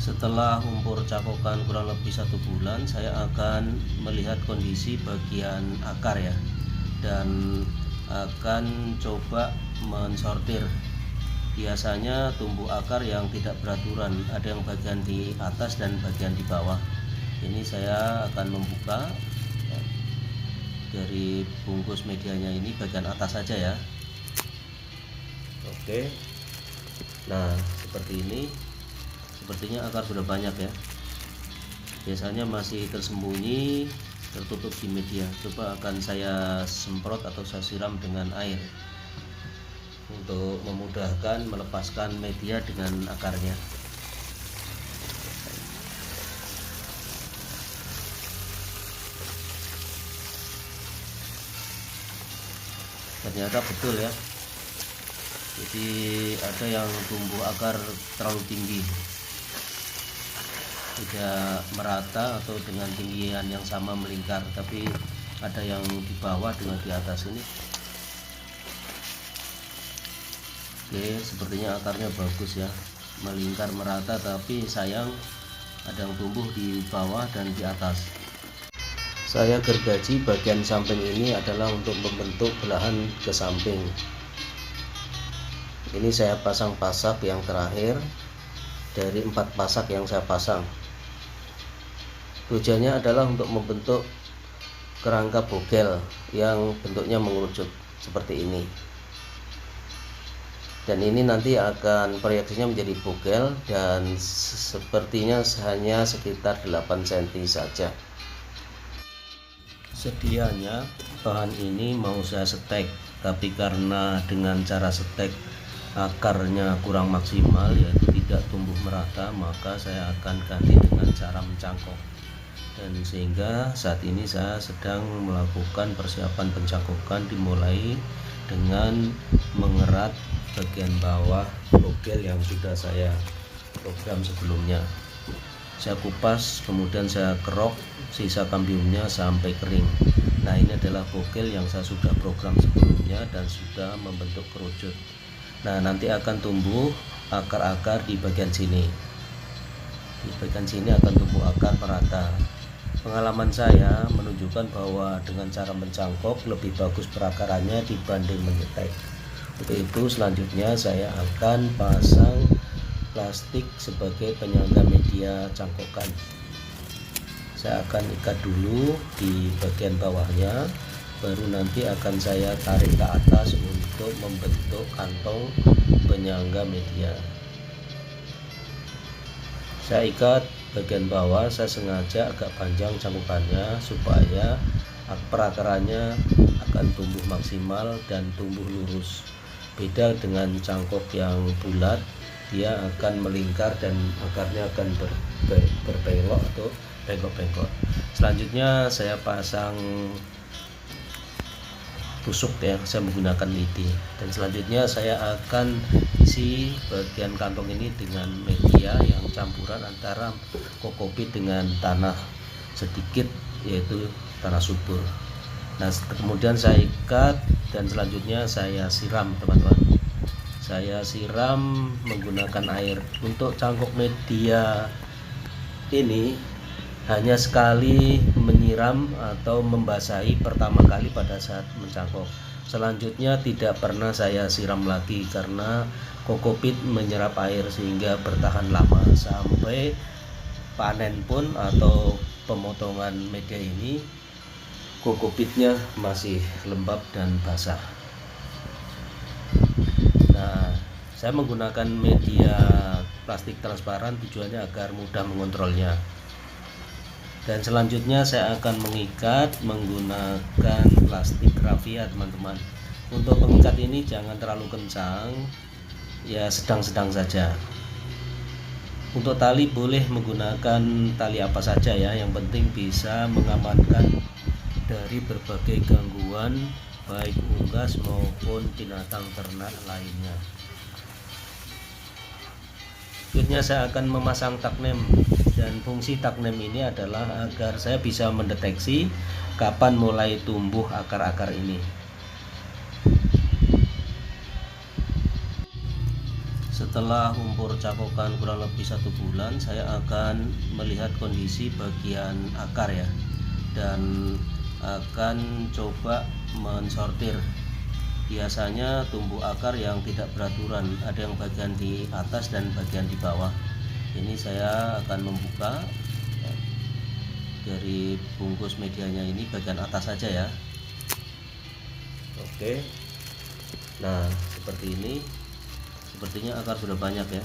Setelah umpur cakokan kurang lebih 1 bulan, saya akan melihat kondisi bagian akar ya, dan akan coba mensortir. Biasanya tumbuh akar yang tidak beraturan, ada yang bagian di atas dan bagian di bawah. Ini saya akan membuka ya, dari bungkus medianya ini bagian atas saja ya. Oke, nah seperti ini. Sepertinya akar sudah banyak ya. Biasanya masih tersembunyi, tertutup di media. Coba akan saya semprot atau saya siram dengan air untuk memudahkan melepaskan media dengan akarnya. Ternyata betul ya. Jadi ada yang tumbuh akar terlalu tinggi, tidak merata atau dengan tinggian yang sama melingkar, tapi ada yang di bawah dengan di atas ini. Oke, sepertinya akarnya bagus ya, melingkar merata, tapi sayang ada yang tumbuh di bawah dan di atas. Saya gergaji bagian samping ini adalah untuk membentuk belahan ke samping. Ini saya pasang pasak yang terakhir dari 4 pasak yang saya pasang. Tujuannya adalah untuk membentuk kerangka bogel yang bentuknya mengerucut seperti ini. Dan ini nanti akan proyeksinya menjadi bogel dan sepertinya hanya sekitar 8 cm saja. Sedianya bahan ini mau saya setek, tapi karena dengan cara setek akarnya kurang maksimal, yaitu tidak tumbuh merata, maka saya akan ganti dengan cara mencangkok. Dan sehingga saat ini saya sedang melakukan persiapan pencangkokan, dimulai dengan mengerat bagian bawah bogel yang sudah saya program sebelumnya. Saya kupas, kemudian saya kerok sisa kambiumnya sampai kering. Nah, ini adalah bogel yang saya sudah program sebelumnya dan sudah membentuk kerucut. Nah, nanti akan tumbuh akar-akar di bagian sini. Di bagian sini akan tumbuh akar merata. Pengalaman saya menunjukkan bahwa dengan cara mencangkok lebih bagus perakarannya dibanding menyetek. Untuk itu selanjutnya saya akan pasang plastik sebagai penyangga media cangkokan. Saya akan ikat dulu di bagian bawahnya, baru nanti akan saya tarik ke atas untuk membentuk kantong penyangga media. Saya ikat bagian bawah, saya sengaja agak panjang cangkokannya supaya perakarannya akan tumbuh maksimal dan tumbuh lurus. Beda dengan cangkok yang bulat, dia akan melingkar dan akarnya akan berbelok atau bengkok-bengkok. Selanjutnya saya pasang tusuk ya, saya menggunakan lidi, dan selanjutnya saya akan isi bagian kantong ini dengan media yang campuran antara kokopit dengan tanah sedikit, yaitu tanah subur. Nah, kemudian saya ikat dan selanjutnya saya siram, teman-teman. Saya siram menggunakan air. Untuk cangkok media ini hanya sekali menyiram atau membasahi pertama kali pada saat mencangkok. Selanjutnya tidak pernah saya siram lagi karena kokopit menyerap air sehingga bertahan lama sampai panen pun atau pemotongan media ini kokopitnya masih lembab dan basah. Nah, saya menggunakan media plastik transparan tujuannya agar mudah mengontrolnya. Dan selanjutnya saya akan mengikat menggunakan plastik raffia, teman-teman. Untuk pengikat ini jangan terlalu kencang, ya sedang-sedang saja. Untuk tali boleh menggunakan tali apa saja ya, yang penting bisa mengamankan dari berbagai gangguan baik unggas maupun binatang ternak lainnya. Berikutnya saya akan memasang taknem, dan fungsi taknem ini adalah agar saya bisa mendeteksi kapan mulai tumbuh akar-akar ini. Setelah umur cakokan kurang lebih 1 bulan, saya akan melihat kondisi bagian akar ya, dan akan coba mensortir. Biasanya tumbuh akar yang tidak beraturan, ada yang bagian di atas dan bagian di bawah. Ini saya akan membuka dari bungkus medianya, ini bagian atas saja ya. Oke, nah seperti ini. Sepertinya akar sudah banyak ya,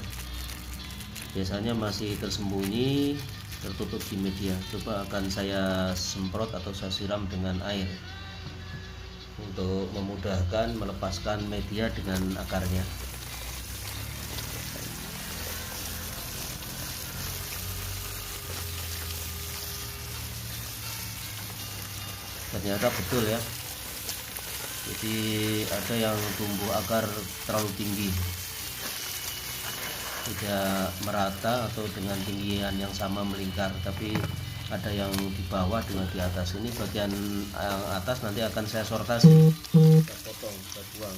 biasanya masih tersembunyi tertutup di media. Coba akan saya semprot atau saya siram dengan air untuk memudahkan melepaskan media dengan akarnya. Ternyata betul ya, jadi ada yang tumbuh akar terlalu tinggi, tidak merata atau dengan tinggian yang sama melingkar, tapi ada yang di bawah dengan di atas. Ini bagian yang atas nanti akan saya sortasi, saya potong, saya buang.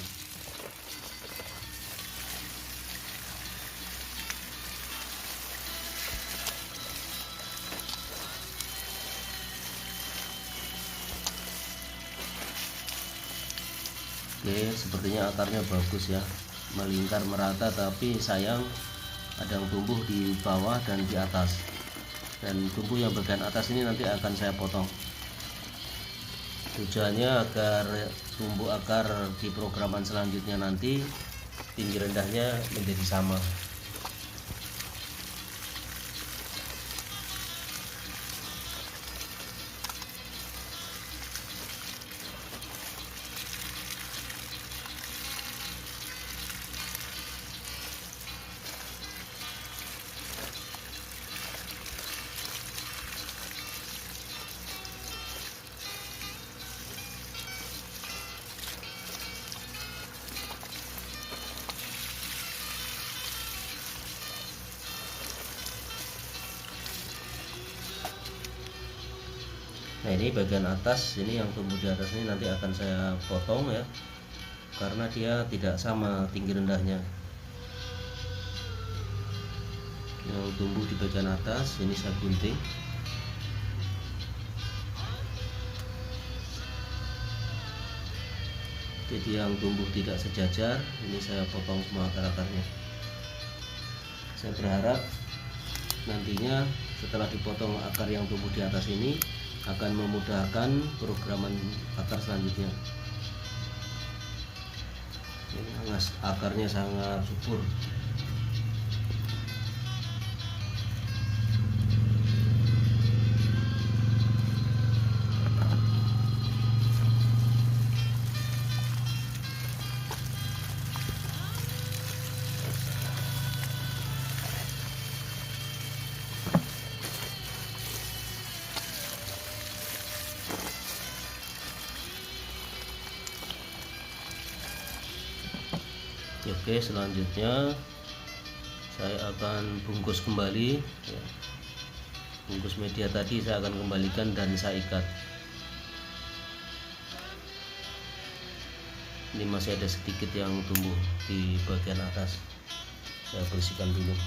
Oke, sepertinya akarnya bagus ya, melingkar merata, tapi sayang ada yang tumbuh di bawah dan di atas, dan tumbuh yang bagian atas ini nanti akan saya potong. Tujuannya agar tumbuh akar di programan selanjutnya nanti tinggi rendahnya menjadi sama. Nah ini bagian atas, ini yang tumbuh di atas ini nanti akan saya potong ya, karena dia tidak sama tinggi rendahnya. Yang tumbuh di bagian atas ini saya gunting. Jadi yang tumbuh tidak sejajar ini saya potong semua akar-akarnya. Saya berharap nantinya setelah dipotong akar yang tumbuh di atas ini akan memudahkan programan akar selanjutnya. Ini akarnya sangat subur. Oke, selanjutnya saya akan bungkus kembali ya. Bungkus media tadi saya akan kembalikan dan saya ikat. Ini masih ada sedikit yang tumbuh di bagian atas, saya bersihkan dulu.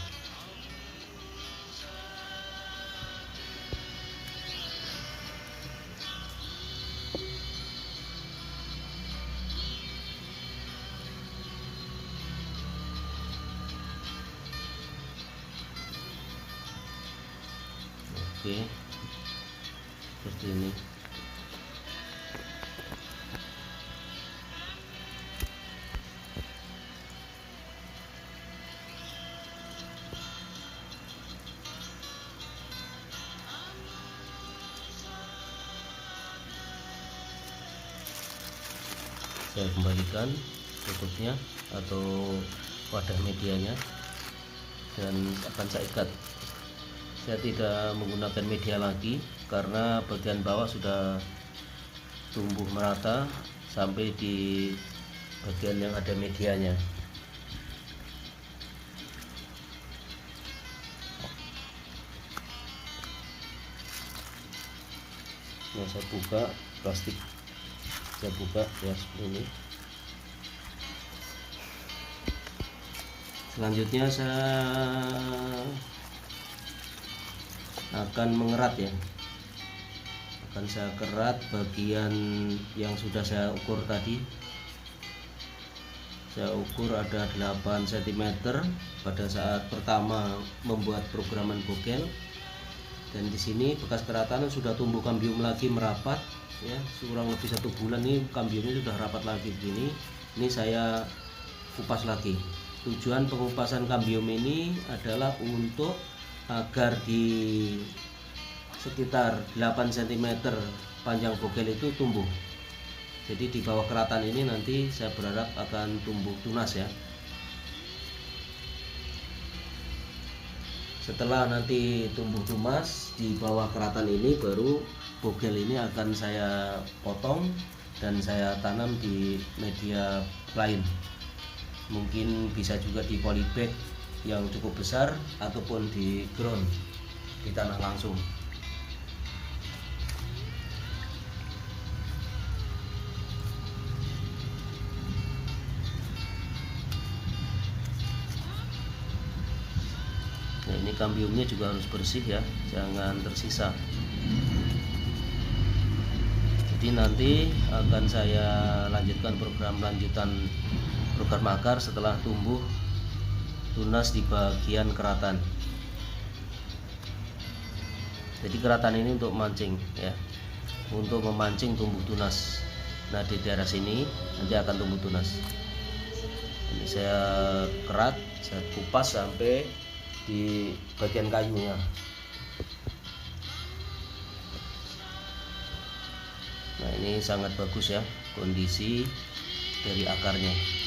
Oke, seperti ini. Saya kembalikan tutupnya atau wadah medianya dan akan saya ikat. Saya tidak menggunakan media lagi karena bagian bawah sudah tumbuh merata sampai di bagian yang ada medianya. Nah, saya buka plastik, saya buka ya seperti ini. Selanjutnya saya akan mengerat ya, akan saya kerat bagian yang sudah saya ukur tadi. Saya ukur ada 8 cm pada saat pertama membuat programan bogel, dan di sini bekas keratan sudah tumbuh kambium lagi merapat ya, kurang lebih 1 bulan ini kambiumnya sudah rapat lagi begini. Ini saya kupas lagi. Tujuan pengupasan kambium ini adalah untuk agar di sekitar 8 cm panjang bogel itu tumbuh. Jadi di bawah keratan ini nanti saya berharap akan tumbuh tunas ya. Setelah nanti tumbuh tunas di bawah keratan ini, baru bogel ini akan saya potong dan saya tanam di media lain. Mungkin bisa juga di polybag yang cukup besar ataupun di ground, di tanah langsung. Nah, ini kambiumnya juga harus bersih ya, jangan tersisa. Jadi nanti akan saya lanjutkan program akar setelah tumbuh tunas di bagian keratan. Jadi keratan ini untuk mancing ya, untuk memancing tumbuh tunas. Nah, di daerah sini nanti akan tumbuh tunas. Ini saya kerat, saya kupas sampai di bagian kayunya. Nah, ini sangat bagus ya kondisi dari akarnya.